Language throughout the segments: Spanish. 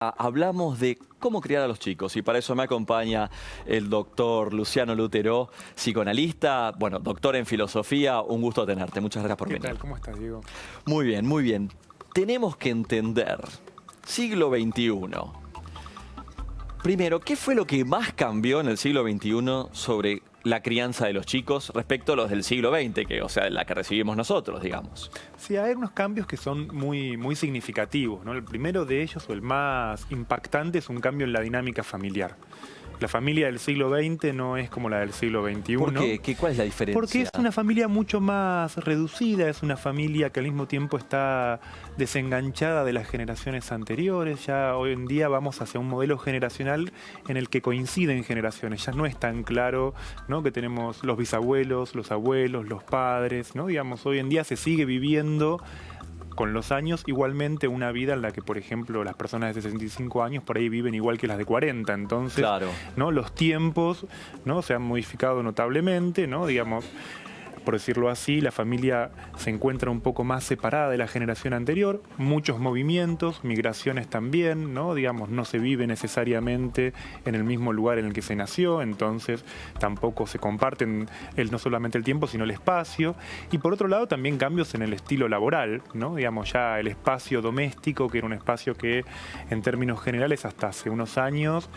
Hablamos de cómo criar a los chicos y para eso me acompaña el doctor Luciano Lutero, psicoanalista, bueno, doctor en filosofía. Un gusto tenerte. Muchas gracias por venir. ¿Qué tal? ¿Cómo estás, Diego? Muy bien, muy bien. Tenemos que entender, siglo XXI. Primero, ¿qué fue lo que más cambió en el siglo XXI sobre la crianza de los chicos respecto a los del siglo XX, o sea, la que recibimos nosotros, digamos? Sí, hay unos cambios que son muy significativos, ¿no? El primero de ellos, o el más impactante, es un cambio en la dinámica familiar. La familia del siglo XX no es como la del siglo XXI. ¿Por qué? ¿Cuál es la diferencia? Porque es una familia mucho más reducida, es una familia que al mismo tiempo está desenganchada de las generaciones anteriores. Ya hoy en día vamos hacia un modelo generacional en el que coinciden generaciones. Ya no es tan claro, ¿no?, que tenemos los bisabuelos, los abuelos, los padres, ¿no? Digamos, hoy en día se sigue viviendo con los años igualmente una vida en la que, por ejemplo, las personas de 65 años por ahí viven igual que las de 40. Entonces, claro, ¿no?, los tiempos, ¿no?, se han modificado notablemente, ¿no? Digamos, por decirlo así, la familia se encuentra un poco más separada de la generación anterior, muchos movimientos, migraciones también, ¿no? Digamos, no se vive necesariamente en el mismo lugar en el que se nació, entonces tampoco se comparten no solamente el tiempo, sino el espacio. Y por otro lado, también cambios en el estilo laboral, ¿no? Digamos, ya el espacio doméstico, que era un espacio que, en términos generales, hasta hace unos años,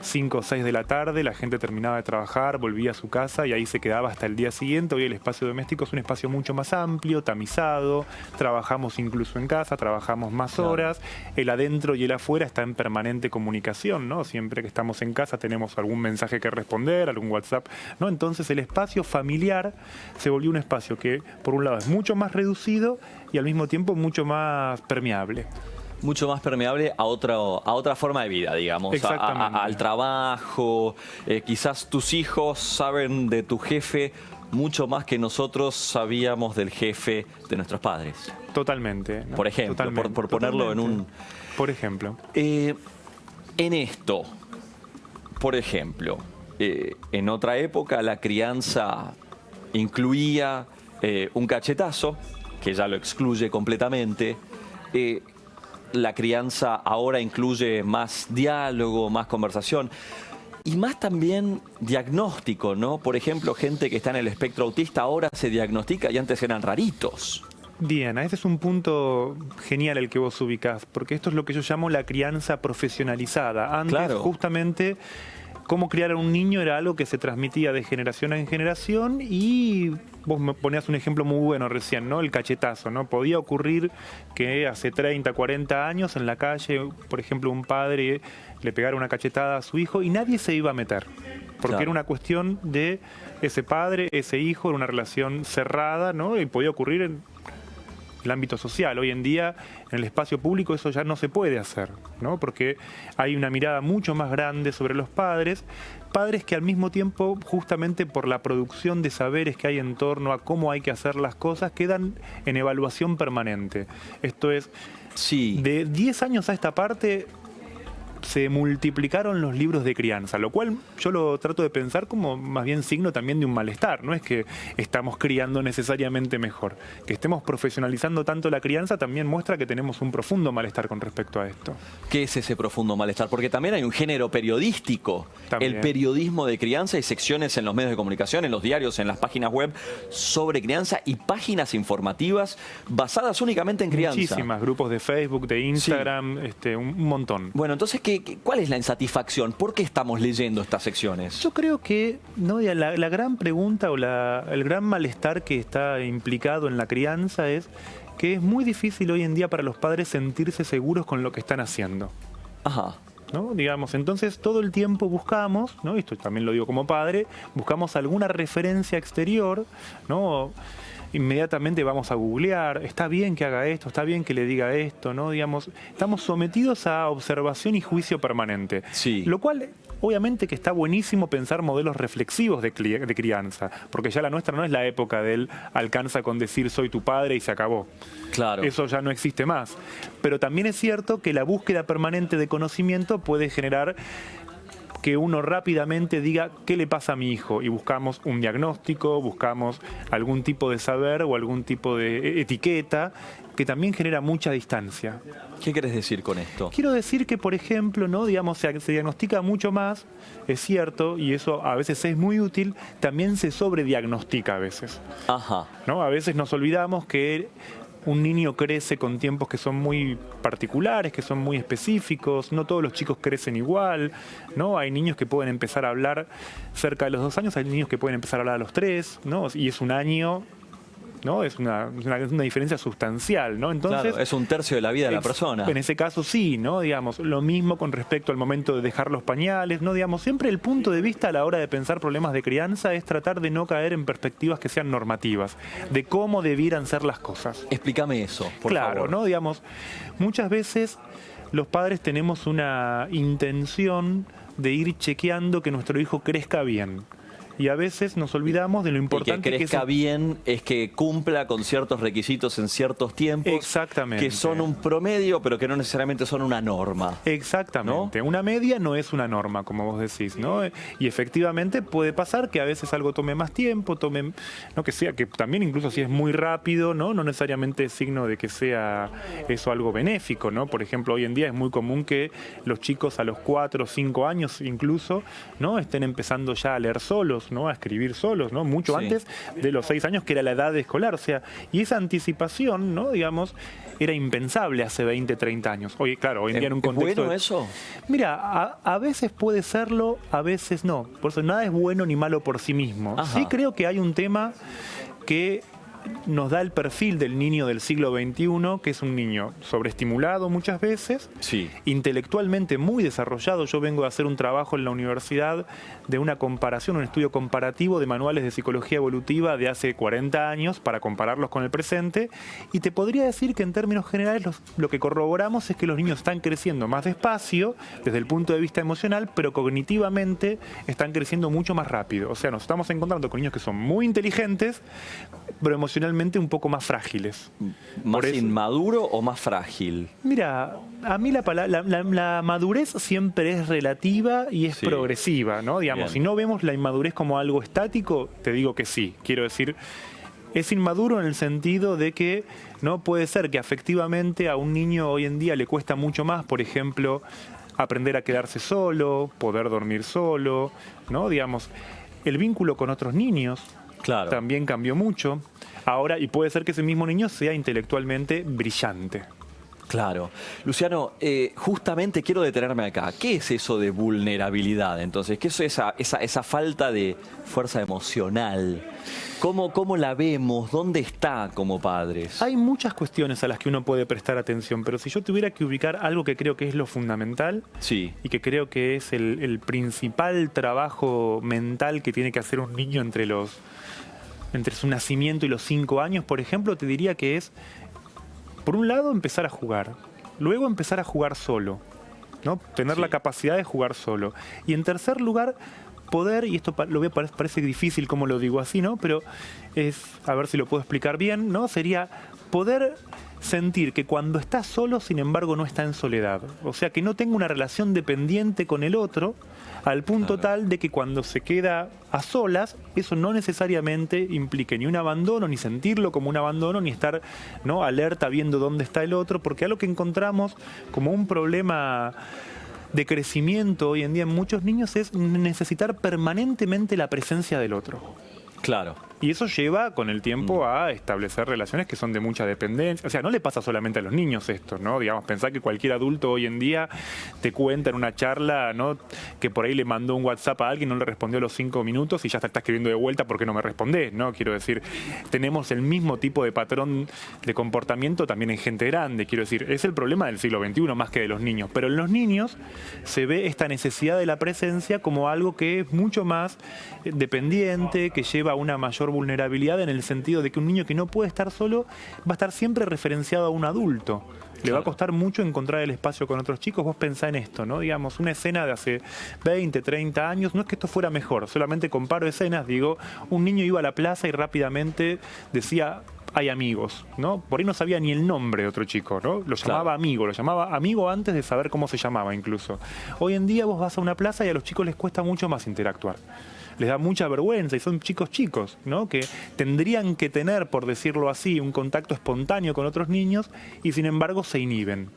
5 o 6 de la tarde, la gente terminaba de trabajar, volvía a su casa y ahí se quedaba hasta el día siguiente. Hoy el espacio doméstico es un espacio mucho más amplio, tamizado, trabajamos incluso en casa, trabajamos más horas, el adentro y el afuera está en permanente comunicación, ¿no? Siempre que estamos en casa tenemos algún mensaje que responder, algún WhatsApp, ¿no? Entonces el espacio familiar se volvió un espacio que, por un lado, es mucho más reducido y al mismo tiempo mucho más permeable. Mucho más permeable a otra forma de vida, digamos, al trabajo. Quizás tus hijos saben de tu jefe mucho más que nosotros sabíamos del jefe de nuestros padres. Totalmente, ¿no? Por ejemplo, Totalmente, por ponerlo en un... Por ejemplo. En esto, por ejemplo, en otra época la crianza incluía un cachetazo, que ya lo excluye completamente. La crianza ahora incluye más diálogo, más conversación y más también diagnóstico, ¿no? Por ejemplo, gente que está en el espectro autista ahora se diagnostica y antes eran raritos. Diana, ese es un punto genial el que vos ubicás, porque esto es lo que yo llamo la crianza profesionalizada. Antes, justamente, cómo criar a un niño era algo que se transmitía de generación en generación y vos me ponías un ejemplo muy bueno recién, ¿no? El cachetazo, ¿no? Podía ocurrir que hace 30, 40 años en la calle, por ejemplo, un padre le pegara una cachetada a su hijo y nadie se iba a meter, porque era una cuestión de ese padre, ese hijo, era una relación cerrada, ¿no? Y podía ocurrir en el ámbito social. Hoy en día, en el espacio público, eso ya no se puede hacer, ¿no? Porque hay una mirada mucho más grande sobre los padres que al mismo tiempo, justamente por la producción de saberes que hay en torno a cómo hay que hacer las cosas, quedan en evaluación permanente. Esto es, de 10 años a esta parte se multiplicaron los libros de crianza, lo cual yo lo trato de pensar como más bien signo también de un malestar. No es que estamos criando necesariamente mejor. Que estemos profesionalizando tanto la crianza también muestra que tenemos un profundo malestar con respecto a esto. ¿Qué es ese profundo malestar? Porque también hay un género periodístico. También. El periodismo de crianza y secciones en los medios de comunicación, en los diarios, en las páginas web sobre crianza y páginas informativas basadas únicamente en crianza. Muchísimas, grupos de Facebook, de Instagram, un montón. Bueno, entonces, ¿cuál es la insatisfacción? ¿Por qué estamos leyendo estas secciones? Yo creo que la gran pregunta o el gran malestar que está implicado en la crianza es que es muy difícil hoy en día para los padres sentirse seguros con lo que están haciendo. Ajá. ¿No? Digamos, entonces todo el tiempo buscamos, ¿no? Esto también lo digo como padre, buscamos alguna referencia exterior, ¿no? Inmediatamente vamos a googlear, está bien que haga esto, está bien que le diga esto, ¿no? Digamos, estamos sometidos a observación y juicio permanente. Sí. Lo cual, obviamente que está buenísimo pensar modelos reflexivos de crianza, porque ya la nuestra no es la época del alcanza con decir soy tu padre y se acabó. Claro. Eso ya no existe más. Pero también es cierto que la búsqueda permanente de conocimiento puede generar que uno rápidamente diga qué le pasa a mi hijo y buscamos un diagnóstico, buscamos algún tipo de saber o algún tipo de etiqueta que también genera mucha distancia. ¿Qué querés decir con esto? Quiero decir que, por ejemplo, ¿no? Digamos, se diagnostica mucho más, es cierto, y eso a veces es muy útil, también se sobrediagnostica a veces. Ajá. ¿No? A veces nos olvidamos que un niño crece con tiempos que son muy particulares, que son muy específicos, no todos los chicos crecen igual, ¿no? Hay niños que pueden empezar a hablar cerca de los 2 años, hay niños que pueden empezar a hablar a los 3, ¿no? Y es un año, ¿no? Es una diferencia sustancial, ¿no? Entonces, claro, es un tercio de la vida de la persona. En ese caso sí, ¿no? Digamos, lo mismo con respecto al momento de dejar los pañales, ¿no? Digamos, siempre el punto de vista a la hora de pensar problemas de crianza es tratar de no caer en perspectivas que sean normativas, de cómo debieran ser las cosas. Explícame eso, por favor. Claro, ¿no? Digamos, muchas veces los padres tenemos una intención de ir chequeando que nuestro hijo crezca bien. Y a veces nos olvidamos de lo importante que crezca bien es que cumpla con ciertos requisitos en ciertos tiempos. Exactamente. Que son un promedio, pero que no necesariamente son una norma. Exactamente. ¿No? Una media no es una norma, como vos decís, ¿no? Y efectivamente puede pasar que a veces algo tome más tiempo, no que sea, que también incluso si es muy rápido, ¿no? No necesariamente es signo de que sea eso algo benéfico, ¿no? Por ejemplo, hoy en día es muy común que los chicos a los 4 o 5 años incluso, ¿no? Estén empezando ya a leer solos, ¿no? A escribir solos, ¿no? Mucho antes de los 6 años, que era la edad escolar, o sea, y esa anticipación, ¿no? Digamos, era impensable hace 20, 30 años. Hoy, claro, hoy en día en un contexto... ¿Es bueno eso? Mira, a veces puede serlo, a veces no. Por eso nada es bueno ni malo por sí mismo. Ajá. Sí creo que hay un tema que nos da el perfil del niño del siglo XXI, que es un niño sobreestimulado muchas veces, sí, intelectualmente muy desarrollado. Yo vengo a hacer un trabajo en la universidad de una comparación, un estudio comparativo de manuales de psicología evolutiva de hace 40 años para compararlos con el presente, y te podría decir que en términos generales lo que corroboramos es que los niños están creciendo más despacio desde el punto de vista emocional, pero cognitivamente están creciendo mucho más rápido. O sea, nos estamos encontrando con niños que son muy inteligentes, pero emocionalmente un poco más frágiles. ¿Más inmaduro o más frágil? Mira, a mí la madurez siempre es relativa y es progresiva, ¿no? Digamos, si no vemos la inmadurez como algo estático, te digo que sí. Quiero decir, es inmaduro en el sentido de que no puede ser que afectivamente a un niño hoy en día le cuesta mucho más, por ejemplo, aprender a quedarse solo, poder dormir solo, ¿no? Digamos, el vínculo con otros niños también cambió mucho. Ahora, y puede ser que ese mismo niño sea intelectualmente brillante. Claro. Luciano, justamente quiero detenerme acá. ¿Qué es eso de vulnerabilidad? Entonces, ¿qué es esa falta de fuerza emocional? ¿Cómo la vemos? ¿Dónde está como padres? Hay muchas cuestiones a las que uno puede prestar atención, pero si yo tuviera que ubicar algo que creo que es lo fundamental y que creo que es el principal trabajo mental que tiene que hacer un niño entre su nacimiento y los 5 años, por ejemplo, te diría que es, por un lado, empezar a jugar. Luego, empezar a jugar solo, ¿no? Tener la capacidad de jugar solo. Y en tercer lugar, poder, y esto parece difícil como lo digo así, ¿no? Pero a ver si lo puedo explicar bien, ¿no? Sería poder sentir que cuando está solo, sin embargo, no está en soledad. O sea, que no tenga una relación dependiente con el otro, al punto tal de que cuando se queda a solas, eso no necesariamente implique ni un abandono, ni sentirlo como un abandono, ni estar, ¿no?, alerta viendo dónde está el otro, porque algo que encontramos como un problema de crecimiento hoy en día en muchos niños es necesitar permanentemente la presencia del otro. Claro. Y eso lleva con el tiempo a establecer relaciones que son de mucha dependencia. O sea, no le pasa solamente a los niños esto, ¿no? Digamos, pensar que cualquier adulto hoy en día te cuenta en una charla, ¿no?, que por ahí le mandó un WhatsApp a alguien, no le respondió a los 5 minutos y ya está escribiendo de vuelta porque no me respondés, ¿no? Quiero decir, tenemos el mismo tipo de patrón de comportamiento también en gente grande. Quiero decir, es el problema del siglo XXI más que de los niños. Pero en los niños se ve esta necesidad de la presencia como algo que es mucho más dependiente, que lleva a una mayor vulnerabilidad, en el sentido de que un niño que no puede estar solo va a estar siempre referenciado a un adulto. Le va a costar mucho encontrar el espacio con otros chicos. Vos pensá en esto, ¿no? Digamos, una escena de hace 20, 30 años, no es que esto fuera mejor, solamente comparo escenas, digo, un niño iba a la plaza y rápidamente decía hay amigos, ¿no? Por ahí no sabía ni el nombre de otro chico, ¿no? Lo llamaba amigo, lo llamaba amigo antes de saber cómo se llamaba incluso. Hoy en día vos vas a una plaza y a los chicos les cuesta mucho más interactuar. Les da mucha vergüenza y son chicos, ¿no? Que tendrían que tener, por decirlo así, un contacto espontáneo con otros niños y sin embargo se inhiben.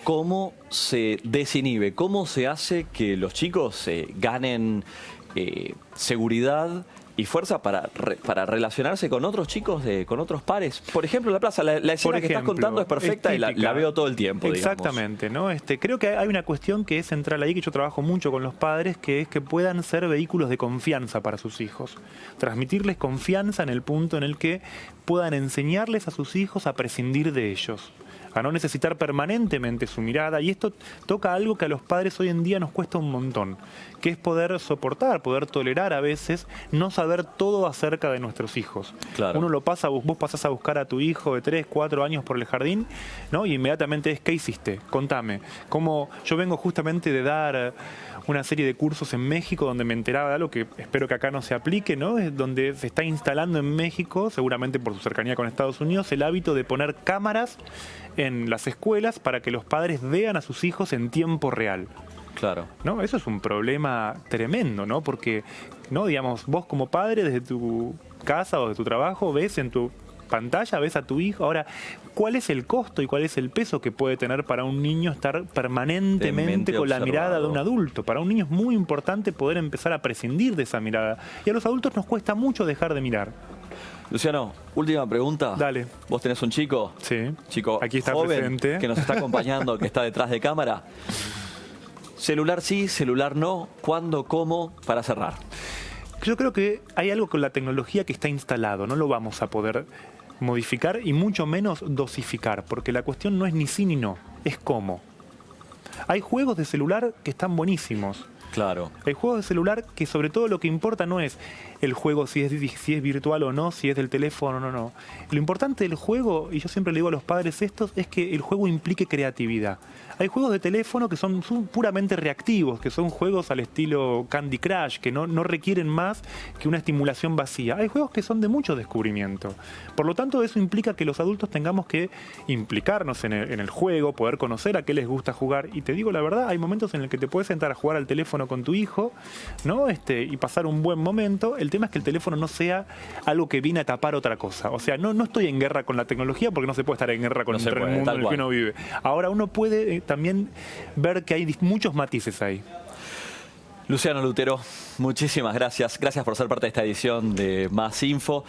¿Cómo se desinhibe? ¿Cómo se hace que los chicos ganen seguridad y fuerza para relacionarse con otros chicos, con otros pares? Por ejemplo, en la plaza, la escena que estás contando es perfecta y la veo todo el tiempo. Exactamente, ¿no? Creo que hay una cuestión que es central ahí, que yo trabajo mucho con los padres, que es que puedan ser vehículos de confianza para sus hijos. Transmitirles confianza en el punto en el que puedan enseñarles a sus hijos a prescindir de ellos, a no necesitar permanentemente su mirada. Y esto toca algo que a los padres hoy en día nos cuesta un montón, que es poder soportar, poder tolerar a veces no saber todo acerca de nuestros hijos. Claro. Uno lo pasa, vos pasás a buscar a tu hijo de 3, 4 años por el jardín, ¿no? Y inmediatamente es, ¿qué hiciste? Contame. Yo vengo justamente de dar una serie de cursos en México donde me enteraba de algo que espero que acá no se aplique, ¿no? Es donde se está instalando en México, seguramente por su cercanía con Estados Unidos, el hábito de poner cámaras en las escuelas para que los padres vean a sus hijos en tiempo real. Claro. ¿No? Eso es un problema tremendo, ¿no? Porque, ¿no? Digamos, vos como padre desde tu casa o de tu trabajo ves en tu pantalla, ves a tu hijo. Ahora, ¿cuál es el costo y cuál es el peso que puede tener para un niño estar permanentemente con la mirada de un adulto? Para un niño es muy importante poder empezar a prescindir de esa mirada. Y a los adultos nos cuesta mucho dejar de mirar. Luciano, última pregunta. Dale. ¿Vos tenés un chico? Sí. Chico aquí está joven presente, que nos está acompañando, que está detrás de cámara. Celular sí, celular no. ¿Cuándo, cómo? Para cerrar. Yo creo que hay algo con la tecnología que está instalado. No lo vamos a poder modificar y mucho menos dosificar, porque la cuestión no es ni sí ni no, es cómo. Hay juegos de celular que están buenísimos. Claro. Hay juegos de celular que sobre todo lo que importa no es el juego si es virtual o no, si es del teléfono o no. Lo importante del juego, y yo siempre le digo a los padres estos, es que el juego implique creatividad. Hay juegos de teléfono que son puramente reactivos, que son juegos al estilo Candy Crush, que no requieren más que una estimulación vacía. Hay juegos que son de mucho descubrimiento. Por lo tanto, eso implica que los adultos tengamos que implicarnos en el juego, poder conocer a qué les gusta jugar. Y te digo la verdad, hay momentos en los que te puedes sentar a jugar al teléfono con tu hijo, ¿no? Y pasar un buen momento. El tema es que el teléfono no sea algo que viene a tapar otra cosa. O sea, no estoy en guerra con la tecnología porque no se puede estar en guerra con el mundo en el que uno vive. Ahora uno puede también ver que hay muchos matices ahí. Luciano Lutero, muchísimas gracias. Gracias por ser parte de esta edición de Más Info.